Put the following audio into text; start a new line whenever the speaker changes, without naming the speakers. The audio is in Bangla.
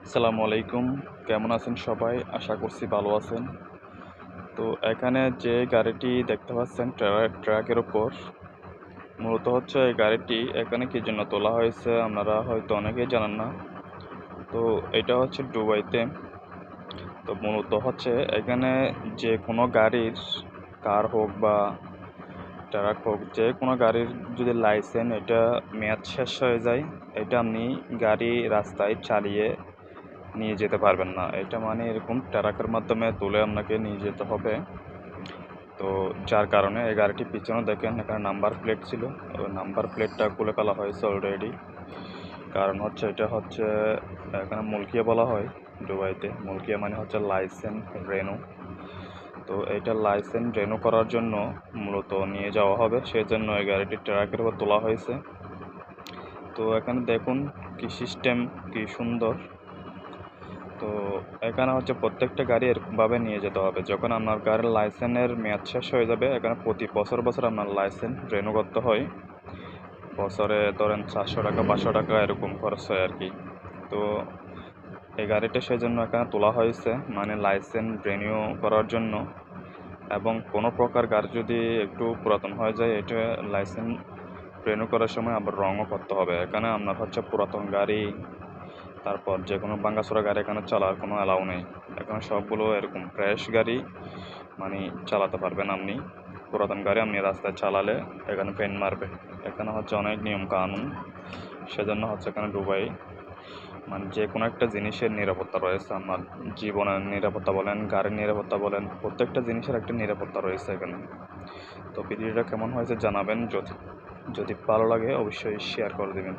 আসসালামু আলাইকুম। কেমন আছেন সবাই? আশা করছি ভালো আছেন। তো এখানে যে গাড়িটি দেখতে পাচ্ছেন ট্রাকের উপর, মূলত হচ্ছে এই গাড়িটি এখানে কি জন্য তোলা হয়েছে আপনারা হয়তো অনেকেই জানেন না। তো এটা হচ্ছে দুবাইতে। তো মূলত হচ্ছে এখানে যে কোনো গাড়ির, কার হোক বা ট্রাক হোক, যে কোনো গাড়ির যদি লাইসেন্স এটা মেয়াদ শেষ হয়ে যায়, এটা আপনি গাড়ি রাস্তায় চালিয়ে নিয়ে যেতে পারবেন না। এটা মানে এরকম ট্রাকের মাধ্যমে তুলে আপনাকে নিয়ে যেতে হবে। তো যার কারণে এই গাড়িটির পিছনে দেখেন এখানে নাম্বার প্লেট ছিল। ওই নাম্বার প্লেটটা খুলে ফেলা হয়েছে অলরেডি। কারণ হচ্ছে এটা হচ্ছে এখানে মুলকিয়া বলা হয় দুবাইতে। মুলকিয়া মানে হচ্ছে লাইসেন্স রেনু। তো এইটা লাইসেন্স রেনু করার জন্য মূলত নিয়ে যাওয়া হবে। সেজন্য এই গাড়িটি ট্রাকের উপর তোলা হয়েছে। তো এখানে দেখুন কি সিস্টেম, কি সুন্দর। তো এখানে হচ্ছে প্রত্যেকটা গাড়ি এরকমভাবে নিয়ে যেতে হবে। যখন আপনার গাড়ির লাইসেন্সের মেয়াদ শেষ হয়ে যাবে, এখানে প্রতি বছর আপনার লাইসেন্স রিনিউ করতে হয়। বছরে ধরেন 400 টাকা 500 টাকা এরকম খরচ হয় আর কি। তো এই গাড়িটা সেজন্য এখানে তোলা হয়েছে, মানে লাইসেন্স রিনিউ করার জন্য। এবং কোনো প্রকার গাড়ি যদি একটু পুরাতন হয়ে যায়, এটা লাইসেন্স রিনিউ করার সময় আবার রঙও করতে হবে। এখানে আপনার হচ্ছে পুরাতন গাড়ি, তারপর যে কোনো ভাঙাচোরা গাড়ি এখানে চালার কোনো অ্যালাউ নেই। এখানে সবগুলো এরকম ফ্রেশ গাড়ি মানে চালাতে পারবেন আপনি। পুরাতন গাড়ি আপনি রাস্তায় চালালে এখানে ফাইন মারবে। এখানে হচ্ছে অনেক নিয়ম কানুন। সেজন্য হচ্ছে এখানে দুবাই মানে যে কোনো একটা জিনিসের নিরাপত্তা রয়েছে। আমার জীবনের নিরাপত্তা বলেন, গাড়ির নিরাপত্তা বলেন, প্রত্যেকটা জিনিসের একটা নিরাপত্তা রয়েছে এখানে। তো ভিডিওটা কেমন হয়েছে জানাবেন। যদি যদি ভালো লাগে অবশ্যই শেয়ার করে দেবেন।